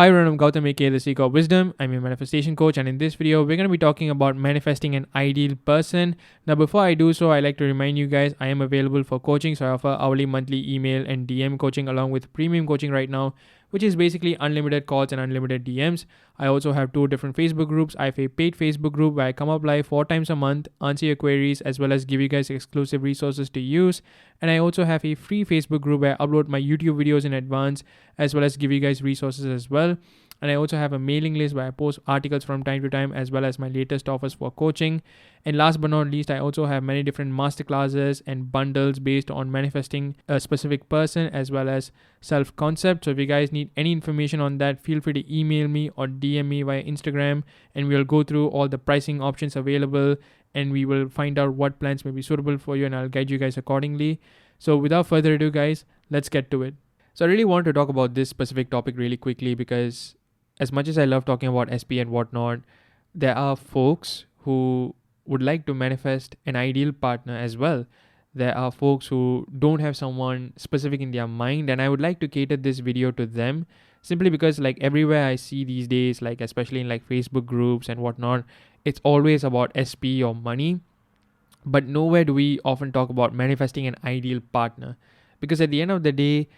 Hi everyone, I'm Gautam aka The Seeker of Wisdom. I'm a manifestation coach, and in this video, we're going to be talking about manifesting an ideal person. Now, before I do so, I like to remind you guys I am available for coaching. So I offer hourly, monthly, email, and DM coaching along with premium coaching right now, which is basically unlimited calls and unlimited DMs. I also have two different Facebook groups. I have a paid Facebook group where I come up live 4 times a month, answer your queries, as well as give you guys exclusive resources to use. And I also have a free Facebook group where I upload my YouTube videos in advance, as well as give you guys resources as well. And I also have a mailing list where I post articles from time to time, as well as my latest offers for coaching. And last but not least, I also have many different masterclasses and bundles based on manifesting a specific person as well as self-concept. So if you guys need any information on that, feel free to email me or DM me via Instagram, and we'll go through all the pricing options available, and we will find out what plans may be suitable for you, and I'll guide you guys accordingly. So without further ado, guys, let's get to it. So I really want to talk about this specific topic really quickly because as much as I love talking about SP and whatnot, there are folks who would like to manifest an ideal partner as well. There are folks who don't have someone specific in their mind, and I would like to cater this video to them simply because, like, everywhere I see these days, like especially in like Facebook groups and whatnot, it's always about SP or money, but nowhere do we often talk about manifesting an ideal partner, because at the end of the day,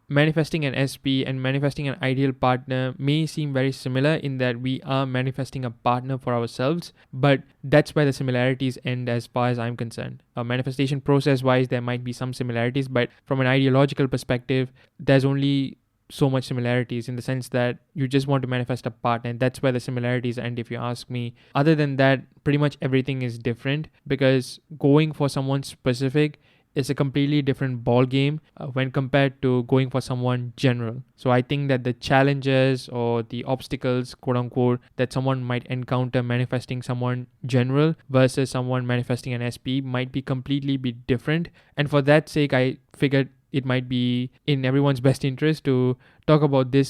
manifesting an SP and manifesting an ideal partner may seem very similar in that we are manifesting a partner for ourselves, but that's where the similarities end as far as I'm concerned. A manifestation process wise, there might be some similarities, but from an ideological perspective, there's only so much similarities in the sense that you just want to manifest a partner, and that's where the similarities end, if you ask me. Other than that, pretty much everything is different, because going for someone specific is a completely different ball game when compared to going for someone general. So I think that the challenges or the obstacles, quote unquote, that someone might encounter manifesting someone general versus someone manifesting an SP might be completely different. And for that sake, I figured it might be in everyone's best interest to talk about this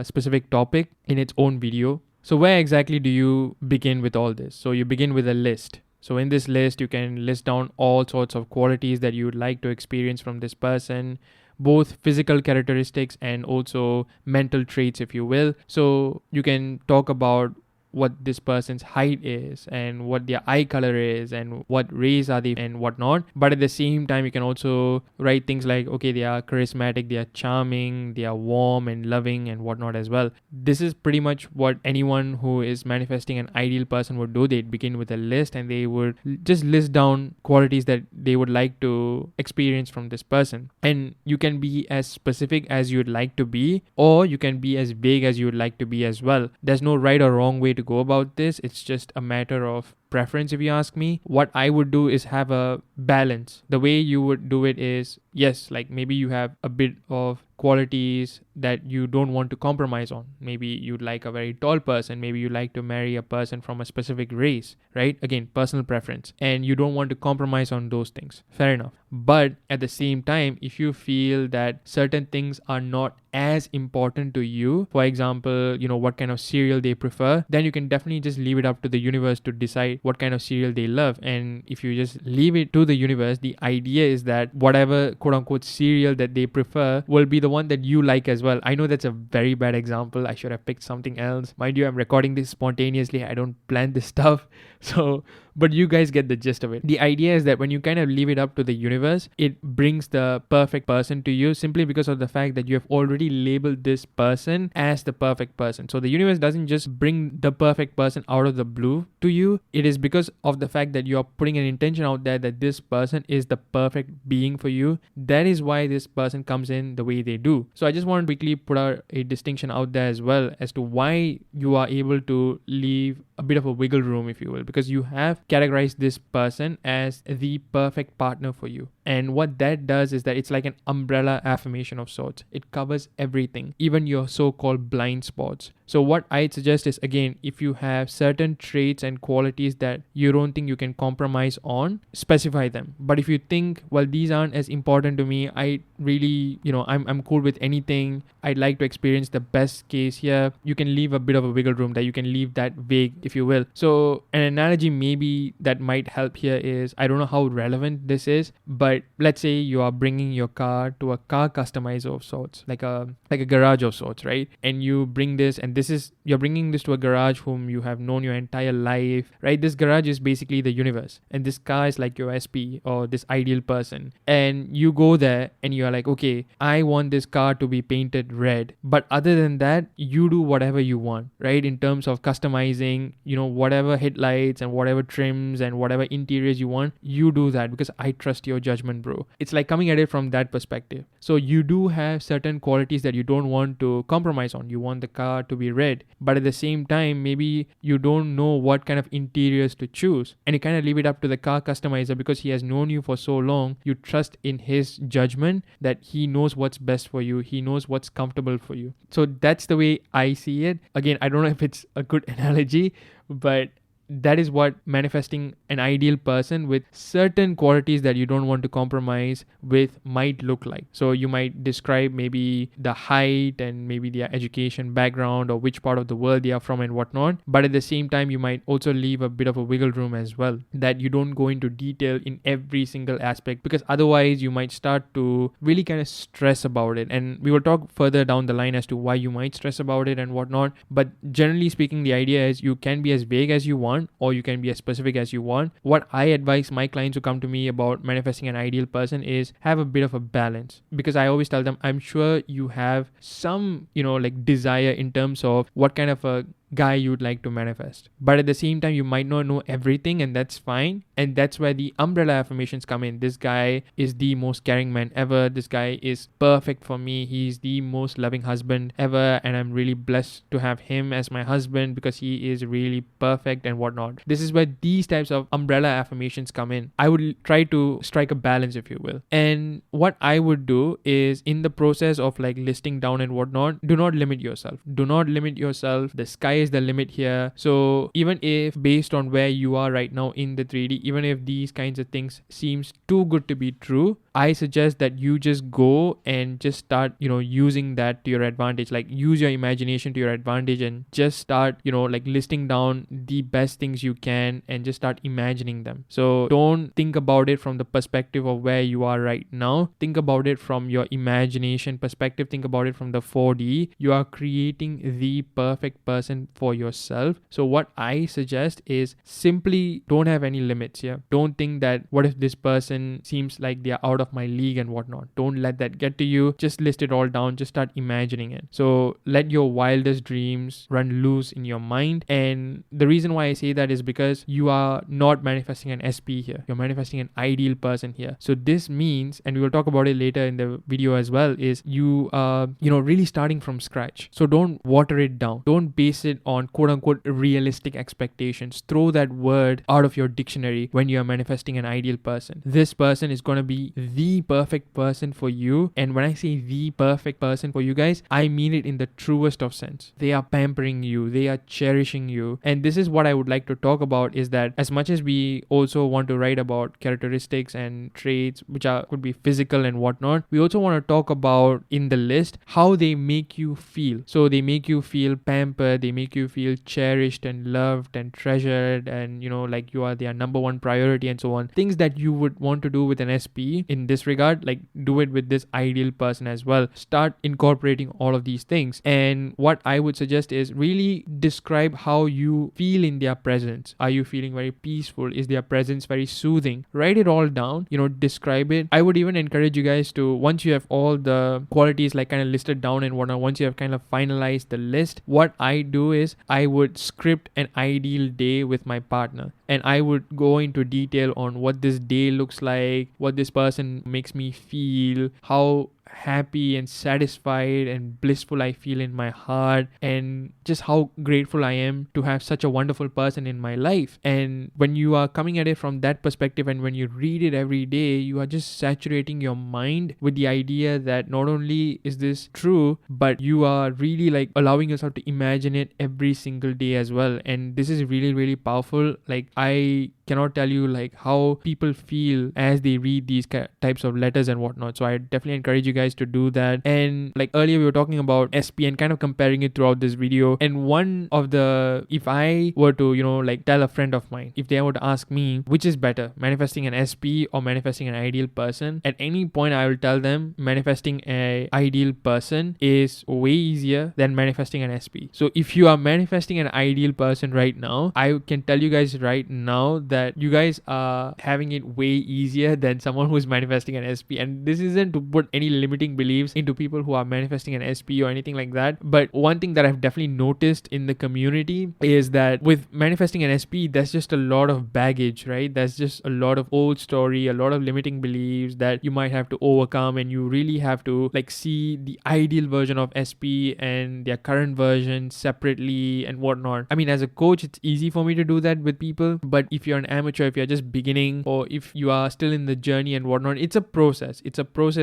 specific topic in its own video. So where exactly do you begin with all this? So you begin with a list. So in this list, you can list down all sorts of qualities that you would like to experience from this person, both physical characteristics and also mental traits, if you will. So you can talk about what this person's height is and what their eye color is and what race are they and whatnot. But at the same time, you can also write things like, okay, they are charismatic, they are charming, they are warm and loving and whatnot as well. This is pretty much what anyone who is manifesting an ideal person would do. They'd begin with a list and they would just list down qualities that they would like to experience from this person. And you can be as specific as you'd like to be, or you can be as vague as you would like to be as well. There's no right or wrong way to go about this. It's just a matter of preference, if you ask me. What I would do is have a balance. The way you would do it is, yes, like maybe you have a bit of qualities that you don't want to compromise on. Maybe you'd like a very tall person, maybe you like to marry a person from a specific race, right? Again, personal preference, and you don't want to compromise on those things. Fair enough. But at the same time, if you feel that certain things are not as important to you, for example, what kind of cereal they prefer, then you can definitely just leave it up to the universe to decide what kind of cereal they love. And if you just leave it to the universe, the idea is that whatever quote unquote cereal that they prefer will be the one that you like as well. I know that's a very bad example. I should have picked something else. Mind you, I'm recording this spontaneously. I don't plan this stuff. So, but you guys get the gist of it. The idea is that when you kind of leave it up to the universe, it brings the perfect person to you simply because of the fact that you have already labeled this person as the perfect person. So the universe doesn't just bring the perfect person out of the blue to you. It is because of the fact that you're putting an intention out there that this person is the perfect being for you. That is why this person comes in the way they do. So I just want to quickly put out a distinction out there as well as to why you are able to leave a bit of a wiggle room, if you will, because you have categorized this person as the perfect partner for you. And what that does is that it's like an umbrella affirmation of sorts. It covers everything, even your so-called blind spots. So what I'd suggest is, again, if you have certain traits and qualities that you don't think you can compromise on, specify them. But if you think, well, these aren't as important to me, I really, I'm cool with anything, I'd like to experience the best case here, you can leave a bit of a wiggle room that you can leave that vague, if you will. So an analogy maybe that might help here is, I don't know how relevant this is, but But let's say you are bringing your car to a car customizer of sorts, like a garage of sorts, right? And you bring this, and you're bringing this to a garage whom you have known your entire life, right? This garage is basically the universe, and this car is like your SP or this ideal person. And you go there and you're like, okay, I want this car to be painted red, but other than that, you do whatever you want, right? In terms of customizing, whatever headlights and whatever trims and whatever interiors you want, you do that because I trust your judgment, bro. It's like coming at it from that perspective. So you do have certain qualities that you don't want to compromise on. You want the car to be red, but at the same time, maybe you don't know what kind of interiors to choose, and you kind of leave it up to the car customizer because he has known you for so long. You trust in his judgment that he knows what's best for you. He knows what's comfortable for you. So that's the way I see it. Again, I don't know if it's a good analogy, but that is what manifesting an ideal person with certain qualities that you don't want to compromise with might look like. So you might describe maybe the height and maybe their education background or which part of the world they are from and whatnot. But at the same time, you might also leave a bit of a wiggle room as well, that you don't go into detail in every single aspect, because otherwise you might start to really kind of stress about it. And we will talk further down the line as to why you might stress about it and whatnot. But generally speaking, the idea is you can be as vague as you want, or you can be as specific as you want. What I advise my clients who come to me about manifesting an ideal person is have a bit of a balance, because I always tell them, I'm sure you have some, like desire in terms of what kind of a guy you'd like to manifest, but at the same time you might not know everything, and that's fine. And that's where the umbrella affirmations come in. This guy is the most caring man ever. This guy is perfect for me. He's the most loving husband ever, and I'm really blessed to have him as my husband because he is really perfect and whatnot. This is where these types of umbrella affirmations come in. I would try to strike a balance, if you will. And what I would do is, in the process of like listing down and whatnot, do not limit yourself. The sky is the limit here. So even if based on where you are right now in the 3D, even if these kinds of things seems too good to be true, I suggest that you just go and just start, using that to your advantage. Like use your imagination to your advantage and just start, like listing down the best things you can and just start imagining them. So don't think about it from the perspective of where you are right now. Think about it from your imagination perspective. Think about it from the 4D. You are creating the perfect person for yourself. So what I suggest is simply don't have any limits here. Don't think that what if this person seems like they are out of my league and whatnot. Don't let that get to you. Just list it all down. Just start imagining it. So let your wildest dreams run loose in your mind. And the reason why I say that is because you are not manifesting an SP here. You're manifesting an ideal person here. So this means, and we will talk about it later in the video as well, is you are, really starting from scratch. So don't water it down. Don't base it on quote unquote realistic expectations. Throw that word out of your dictionary when you are manifesting an ideal person. This person is going to be the perfect person for you. And when I say the perfect person for you guys, I mean it in the truest of sense. They are pampering you. They are cherishing you. And this is what I would like to talk about, is that as much as we also want to write about characteristics and traits which could be physical and whatnot, we also want to talk about in the list how they make you feel. So they make you feel pampered. They make you feel cherished and loved and treasured, and like you are their number one priority and so on. Things that you would want to do with an SP in this regard, like do it with this ideal person as well. Start incorporating all of these things. And what I would suggest is really describe how you feel in their presence. Are you feeling very peaceful? Is their presence very soothing? Write it all down, describe it. I would even encourage you guys to, once you have all the qualities like kind of listed down and whatnot, once you have kind of finalized the list, what I do is I would script an ideal day with my partner, and I would go into detail on what this day looks like, what this person makes me feel, how happy and satisfied and blissful I feel in my heart, and just how grateful I am to have such a wonderful person in my life. And when you are coming at it from that perspective, and when you read it every day, you are just saturating your mind with the idea that not only is this true, but you are really like allowing yourself to imagine it every single day as well. And this is really, really powerful. Like I cannot tell you like how people feel as they read these types of letters and whatnot. So I definitely encourage you guys to do that. And like earlier we were talking about SP and kind of comparing it throughout this video. And one of the, if I were to, like tell a friend of mine, if they were to ask me which is better, manifesting an SP or manifesting an ideal person, at any point I will tell them manifesting an ideal person is way easier than manifesting an SP. So if you are manifesting an ideal person right now, I can tell you guys right now that you guys are having it way easier than someone who's manifesting an SP. And this isn't to put any limiting beliefs into people who are manifesting an SP or anything like that. But one thing that I've definitely noticed in the community is that with manifesting an SP, there's just a lot of baggage, right? There's just a lot of old story, a lot of limiting beliefs that you might have to overcome, and you really have to like see the ideal version of SP and their current version separately and whatnot. I mean, as a coach, it's easy for me to do that with people, but if you're an amateur, if you're just beginning, or if you are still in the journey and whatnot, it's a process.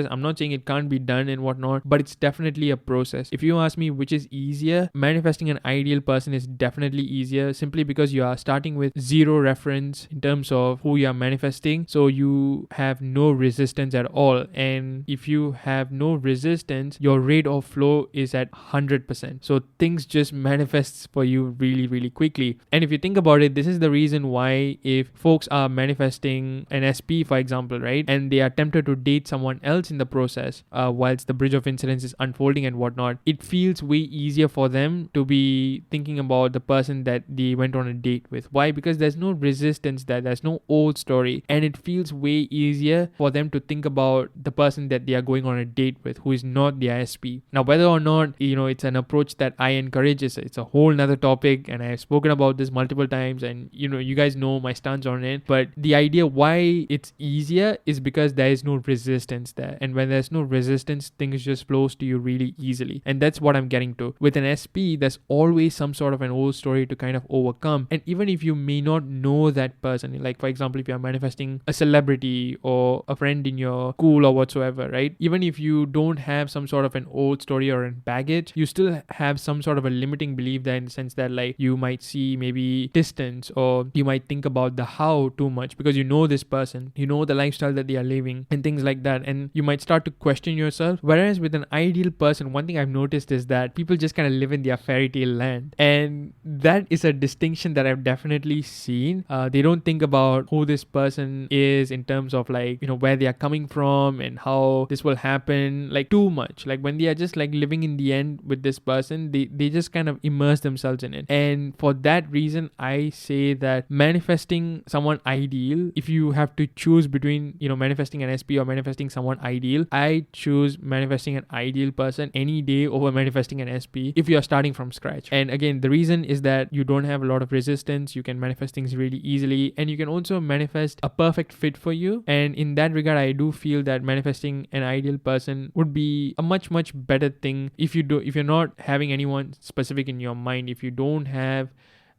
I'm not saying it can't be done and whatnot, but it's definitely a process. If you ask me which is easier, manifesting an ideal person is definitely easier, simply because you are starting with zero reference in terms of who you are manifesting, so you have no resistance at all. And if you have no resistance, your rate of flow is at 100%, so things just manifests for you really, really quickly. And if you think about it, this is the reason why if folks are manifesting an SP, for example, right, and they are tempted to date someone else in the process, whilst the bridge of incidents is unfolding and whatnot, it feels way easier for them to be thinking about the person that they went on a date with. Why? Because there's no resistance there's no old story, and it feels way easier for them to think about the person that they are going on a date with, who is not the SP. Now, whether or not it's an approach that I encourage, it's a whole nother topic, and I've spoken about this multiple times, and you guys know my stance on it. But the idea why it's easier is because there is no resistance there, and when there's no resistance, things just flows to you really easily. And that's what I'm getting to. With an SP, there's always some sort of an old story to kind of overcome. And even if you may not know that person, like for example, if you're manifesting a celebrity or a friend in your school or whatsoever, right, even if you don't have some sort of an old story or a baggage, you still have some sort of a limiting belief there, in the sense that like you might see maybe distance, or you might think about the how too much, because you know this person, you know the lifestyle that they are living and things like that, and you might start to question yourself. Whereas with an ideal person, one thing I've noticed is that people just kind of live in their fairy tale land, and that is a distinction that I've definitely seen. They don't think about who this person is in terms of like where they are coming from and how this will happen like too much. Like when they are just like living in the end with this person, they just kind of immerse themselves in it. And for that reason, I say that manifesting someone ideal, if you have to choose between manifesting an SP or manifesting someone ideal, I choose manifesting an ideal person any day over manifesting an SP if you are starting from scratch. And again, the reason is that you don't have a lot of resistance, you can manifest things really easily, and you can also manifest a perfect fit for you. And in that regard, I do feel that manifesting an ideal person would be a much better thing if you're not having anyone specific in your mind, if you don't have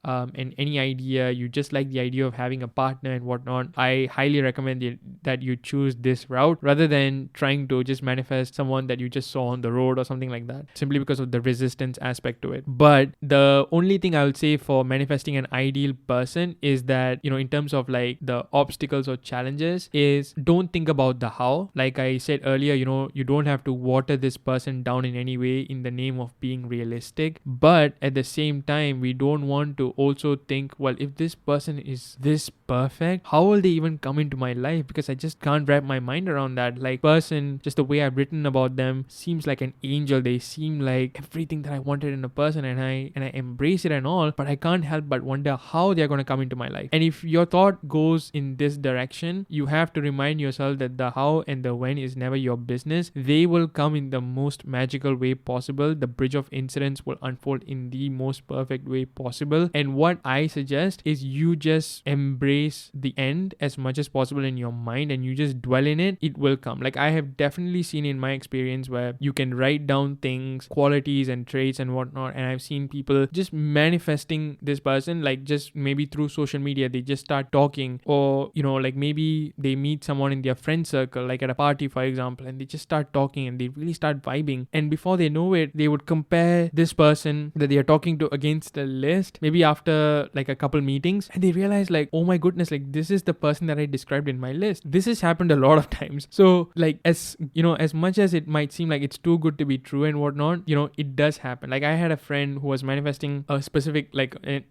and any idea, you just like the idea of having a partner and whatnot. I highly recommend that you choose this route rather than trying to just manifest someone that you just saw on the road or something like that, simply because of the resistance aspect to it. But the only thing I would say for manifesting an ideal person is that in terms of like the obstacles or challenges, is don't think about the how. Like I said earlier, you don't have to water this person down in any way in the name of being realistic, but at the same time, we don't want to also think, well, if this person is this perfect, how will they even come into my life? Because I just can't wrap my mind around that. Like person, just the way I've written about them, seems like an angel. They seem like everything that I wanted in a person, and I embrace it and all, but I can't help but wonder how they're going to come into my life. And if your thought goes in this direction, you have to remind yourself that the how and the when is never your business. They will come in the most magical way possible. The bridge of incidents will unfold in the most perfect way possible. And what I suggest is you just embrace the end as much as possible in your mind, and you just dwell in it. It will come. Like I have definitely seen in my experience where you can write down things, qualities and traits and whatnot, and I've seen people just manifesting this person, like just maybe through social media. They just start talking, or like maybe they meet someone in their friend circle, like at a party for example, and they just start talking and they really start vibing, and before they know it, they would compare this person that they are talking to against the list. Maybe after like a couple meetings, and they realize like, oh my goodness, like this is the person that I described in my list. This has happened a lot of times. So like, as you know, as much as it might seem like it's too good to be true and whatnot, it does happen. Like I had a friend who was manifesting a specific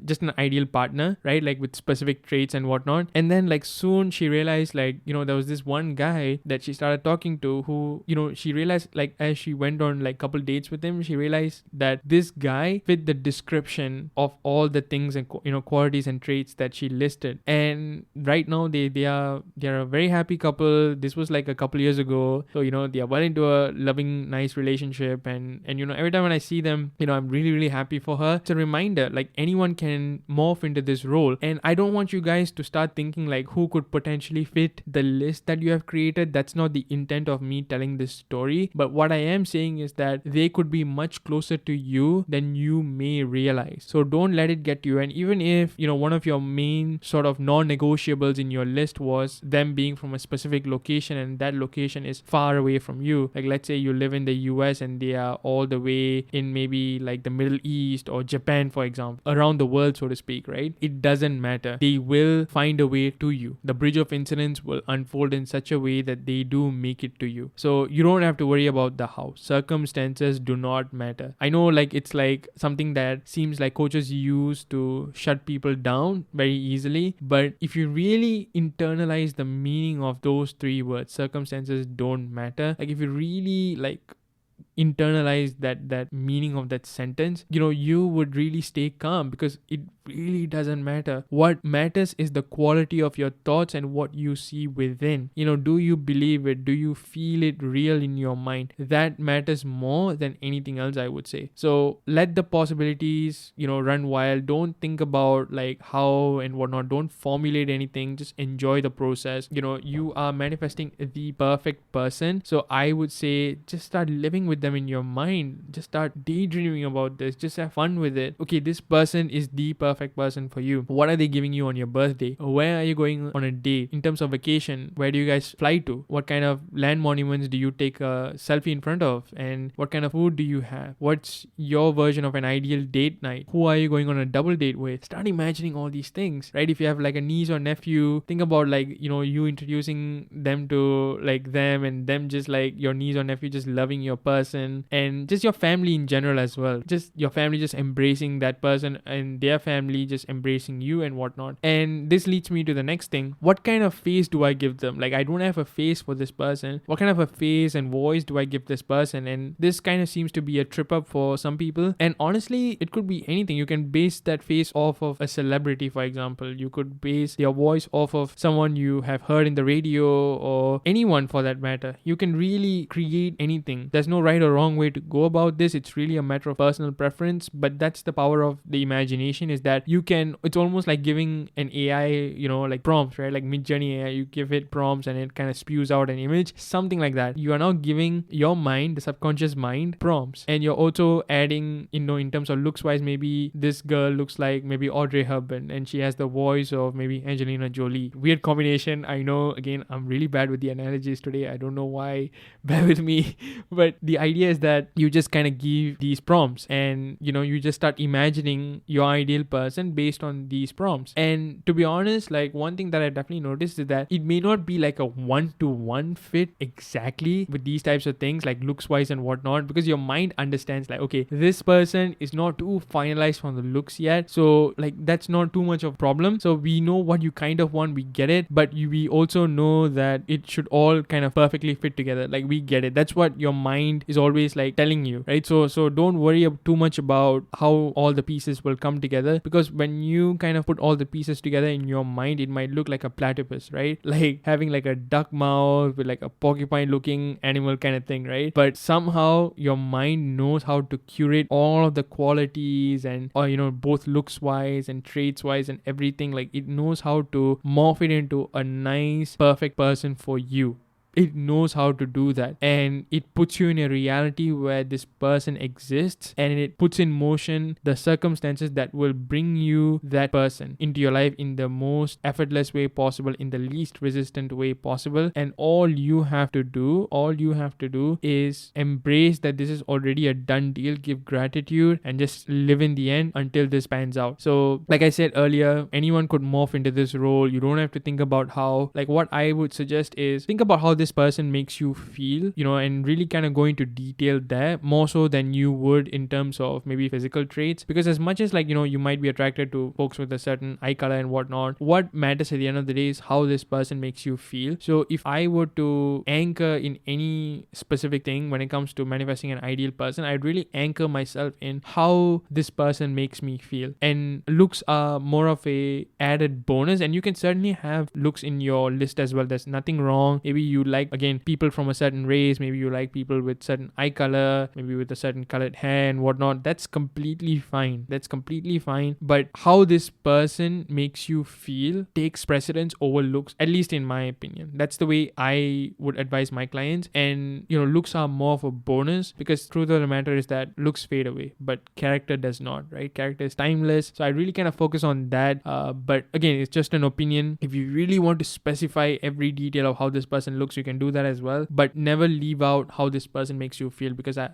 just an ideal partner, right? Like with specific traits and whatnot. And then like soon she realized like, there was this one guy that she started talking to who, she realized like as she went on like couple dates with him, she realized that this guy fit the description of all the things and qualities and traits that she listed. And right now they are a very happy couple. This was like a couple years ago. So they are well into a loving, nice relationship, and every time when I see them, I'm really, really happy for her. It's a reminder like anyone can morph into this role, and I don't want you guys to start thinking like who could potentially fit the list that you have created. That's not the intent of me telling this story, but what I am saying is that they could be much closer to you than you may realize. So don't let it get to you. And even if one of your main sort of non-negotiables in your list was them being from a specific location, and that location is far away from you, like let's say you live in the US and they are all the way in maybe like the Middle East or Japan, for example, around the world, so to speak, right? It doesn't matter. They will find a way to you. The bridge of incidents will unfold in such a way that they do make it to you. So you don't have to worry about the how. Circumstances do not matter. I know like it's like something that seems like coaches use to shut people down very easily, but if you really internalize the meaning of those three words, circumstances don't matter, like if you really like internalize that meaning of that sentence, you would really stay calm, because it really doesn't matter. What matters is the quality of your thoughts and what you see within. Do you believe it? Do you feel it real in your mind? That matters more than anything else, I would say. So let the possibilities run wild. Don't think about like how and whatnot. Don't formulate anything. Just enjoy the process. You are manifesting the perfect person, so I would say just start living with them in your mind. Just start daydreaming about this. Just have fun with it. Okay, this person is the perfect person for you. What are they giving you on your birthday? Where are you going on a day? In terms of vacation, where do you guys fly to? What kind of land monuments do you take a selfie in front of? And what kind of food do you have? What's your version of an ideal date night? Who are you going on a double date with? Start imagining all these things, right? If you have like a niece or nephew, think about like you introducing them to like them, and them just like your niece or nephew just loving your person, and just your family in general as well. Just your family just embracing that person, and their family just embracing you and whatnot. And this leads me to the next thing. What kind of face do I give them? Like I don't have a face for this person. What kind of a face and voice do I give this person? And this kind of seems to be a trip up for some people. And honestly, it could be anything. You can base that face off of a celebrity, for example. You could base your voice off of someone you have heard in the radio, or anyone for that matter. You can really create anything. There's no right or wrong way to go about this. It's really a matter of personal preference, but that's the power of the imagination, is that you can, it's almost like giving an AI, like prompts, right? Like Midjourney AI, you give it prompts and it kind of spews out an image, something like that. You are now giving your mind, the subconscious mind, prompts, and you're also adding, in terms of looks wise, maybe this girl looks like maybe Audrey Hepburn and she has the voice of maybe Angelina Jolie. Weird combination, I know. Again, I'm really bad with the analogies today. I don't know why. Bear with me. But the idea is that you just kind of give these prompts, and you just start imagining your ideal person based on these prompts. And to be honest, like one thing that I definitely noticed is that it may not be like a 1-to-1 fit exactly with these types of things, like looks wise and whatnot, because your mind understands like, okay, this person is not too finalized from the looks yet, so like that's not too much of a problem. So we know what you kind of want, we get it, but we also know that it should all kind of perfectly fit together. Like we get it. That's what your mind is always like telling you, right? So don't worry too much about how all the pieces will come together, because when you kind of put all the pieces together in your mind, it might look like a platypus, right? Like having like a duck mouth with like a porcupine looking animal kind of thing, right? But somehow your mind knows how to curate all of the qualities and both looks wise and traits wise and everything. Like it knows how to morph it into a nice perfect person for you. it knows how to do that, and it puts you in a reality where this person exists, and it puts in motion the circumstances that will bring you that person into your life in the most effortless way possible, in the least resistant way possible. And all you have to do is embrace that this is already a done deal, give gratitude, and just live in the end until this pans out. So like I said earlier, anyone could morph into this role. You don't have to think about how, like, what I would suggest is think about how this person makes you feel, and really kind of go into detail there more so than you would in terms of maybe physical traits. Because as much as, like, you might be attracted to folks with a certain eye color and whatnot, what matters at the end of the day is how this person makes you feel. So if I were to anchor in any specific thing when it comes to manifesting an ideal person, I'd really anchor myself in how this person makes me feel. And looks are more of a added bonus, and you can certainly have looks in your list as well. There's nothing wrong. Maybe you like, again, people from a certain race, maybe you like people with certain eye color, maybe with a certain colored hair and whatnot. That's completely fine. But how this person makes you feel takes precedence over looks, at least in my opinion. That's the way I would advise my clients. And looks are more of a bonus, because truth of the matter is that looks fade away, but character does not, right? Character is timeless. So I really kind of focus on that. But again, it's just an opinion. If you really want to specify every detail of how this person looks, you can do that as well, but never leave out how this person makes you feel, because I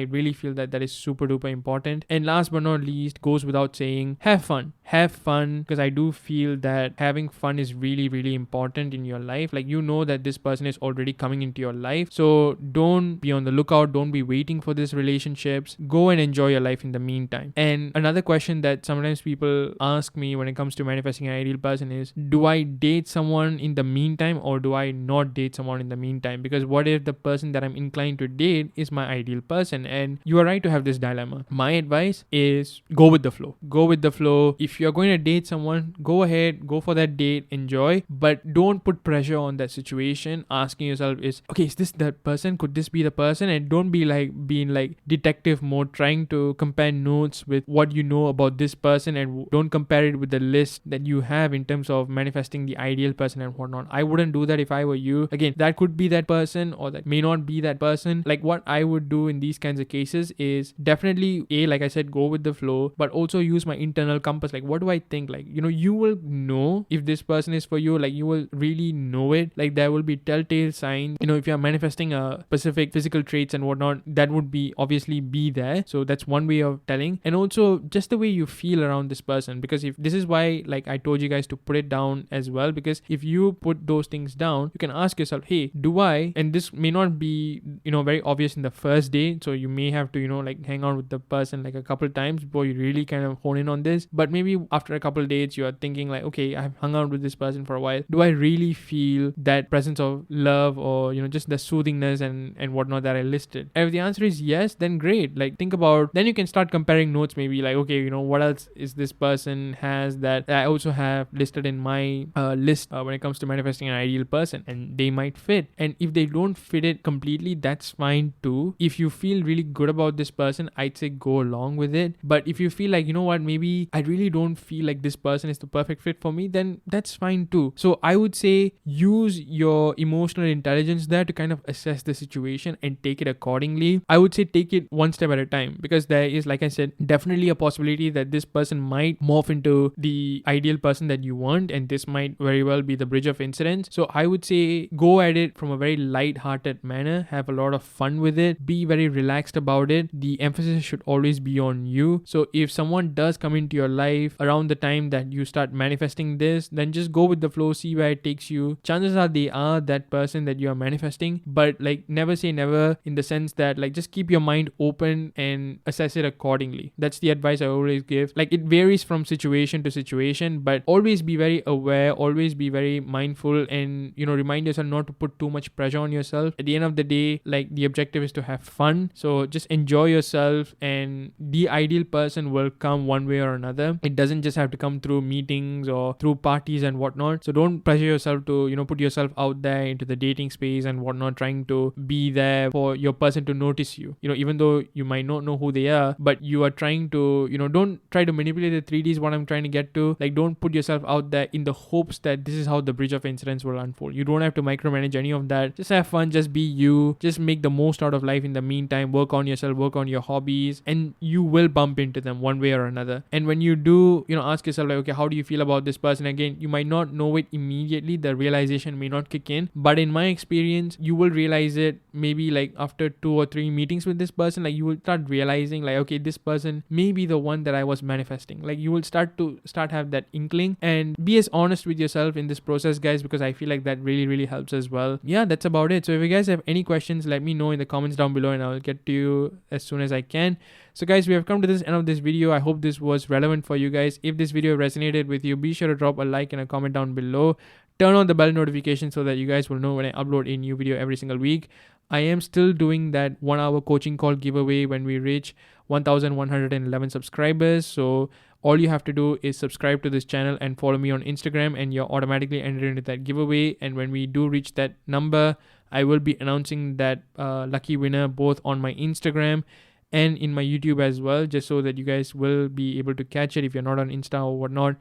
really feel that is super duper important. And last but not least, goes without saying, have fun, because I do feel that having fun is really, really important in your life. Like, that this person is already coming into your life, so don't be on the lookout, don't be waiting for these relationships. Go and enjoy your life in the meantime. And another question that sometimes people ask me when it comes to manifesting an ideal person is, do I date someone in the meantime, or do I not date someone in the meantime? Because what if the person that I'm inclined to date is my ideal person? And you are right to have this dilemma. My advice is go with the flow. If you're going to date someone, go ahead, go for that date, enjoy, but don't put pressure on that situation. Asking yourself is, okay, is this that person? Could this be the person? And don't be being detective mode, trying to compare notes with what you know about this person, and don't compare it with the list that you have in terms of manifesting the ideal person and whatnot. I wouldn't do that if I were you. Again, that could be that person, or that may not be that person. Like, what I would do in these kinds of cases is definitely, like I said, go with the flow, but also use my internal compass. Like, what do I think? You will know if this person is for you. You will really know it. There will be telltale signs. If you're manifesting a specific physical traits and whatnot, that would be obviously be there. So that's one way of telling. And also just the way you feel around this person, because if this is why, I told you guys to put it down as well, because if you put those things down, you can ask yourself, hey, do I, and this may not be very obvious in the first day, so you may have to hang out with the person a couple times before you really kind of hone in on this. But maybe after a couple dates, you are thinking okay, I've hung out with this person for a while, do I really feel that presence of love, or just the soothingness and whatnot that I listed? And if the answer is yes, then great. Think about, then you can start comparing notes, maybe okay, what else is this person has that I also have listed in my list when it comes to manifesting an ideal person, and they might fit. And if they don't fit it completely, that's fine too. If you feel really good about this person, I'd say go along with it. But if you feel what, maybe I really don't feel like this person is the perfect fit for me, then that's fine too. So I would say use your emotional intelligence there to kind of assess the situation and take it accordingly. I would say take it one step at a time, because there is, like I said, definitely a possibility that this person might morph into the ideal person that you want, and this might very well be the bridge of incidents. So I would say go at it from a very light-hearted manner, have a lot of fun with it, be very relaxed about it. The emphasis should always be on you. So if someone does come into your life around the time that you start manifesting this, then just go with the flow, see where it takes you. Chances are they are that person that you are manifesting, but never say never, in the sense that just keep your mind open and assess it accordingly. That's the advice I always give. It varies from situation to situation, but always be very aware, always be very mindful, and remind yourself not to put too much pressure on yourself. At the end of the day, the objective is to have fun. So just enjoy yourself, and the ideal person will come one way or another. It doesn't just have to come through meetings or through parties and whatnot. So don't pressure yourself to, put yourself out there into the dating space and whatnot, trying to be there for your person to notice you. Even though you might not know who they are, but you are trying to, don't try to manipulate the 3Ds, what I'm trying to get to. Like, don't put yourself out there in the hopes that this is how the bridge of incidents will unfold. You don't have to micromanage any of that. Just have fun, just be you, just make the most out of life in the meantime, work on yourself, work on your hobbies, and you will bump into them one way or another. And when you do, ask yourself like, okay, how do you feel about this person? Again, you might not know it immediately, the realization may not kick in, but in my experience, you will realize it maybe like after 2 or 3 meetings with this person. Like, you will start realizing like, okay, this person may be the one that I was manifesting. Like, you will start have that inkling, and be as honest with yourself in this process, guys, because I feel like that really helps as well. Yeah, that's about it. So if you guys have any questions, let me know in the comments down below and I'll get to you as soon as I can. So guys, we have come to this end of this video. I hope this was relevant for you guys. If this video resonated with you, be sure to drop a like and a comment down below. Turn on the bell notification so that you guys will know when I upload a new video every single week. I am still doing that 1-hour coaching call giveaway when we reach 1,111 subscribers. So all you have to do is subscribe to this channel and follow me on Instagram, and you're automatically entered into that giveaway. And when we do reach that number, I will be announcing that lucky winner both on my Instagram and in my YouTube as well, just so that you guys will be able to catch it if you're not on Insta or whatnot.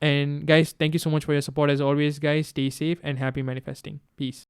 And guys, thank you so much for your support as always, guys. Stay safe and happy manifesting. Peace.